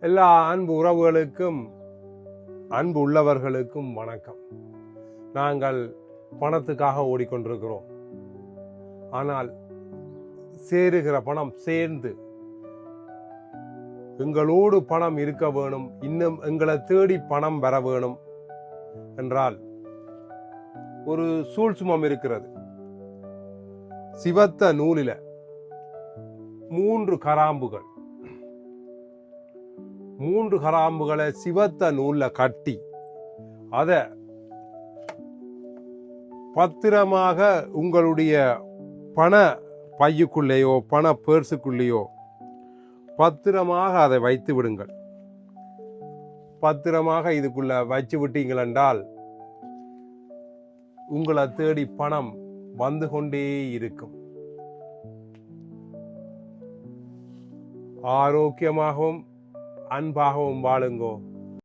எல்லா அன்பு உறவுகளுக்கும் அன்பு உள்ளவர்களுக்கும் வணக்கம். நாங்கள் பணத்துக்காக ஓடிக்கொண்டிருக்கிறோம். ஆனால் சேருகிற பணம் சேர்ந்து எங்களோடு பணம் இருக்க வேணும், இன்னும் எங்களை தேடி பணம் வர வேணும் என்றால் ஒரு சூழ்சுமம் இருக்கிறது. சிவத்த நூலில 3 கராம்புகளை சிவத்த நூல்ல கட்டி அத பத்திரமாக உங்களுடைய பண பையுக்குள்ளேயோ பண பேர்ஸுக்குள்ளேயோ பத்திரமாக அதை வைத்து விடுங்கள். பத்திரமாக இதுக்குள்ள வச்சு விட்டீங்கள் என்றால் உங்களை தேடி பணம் வந்து கொண்டே இருக்கும். ஆரோக்கியமாகவும் அன்பாகவும் வாழுங்கோ.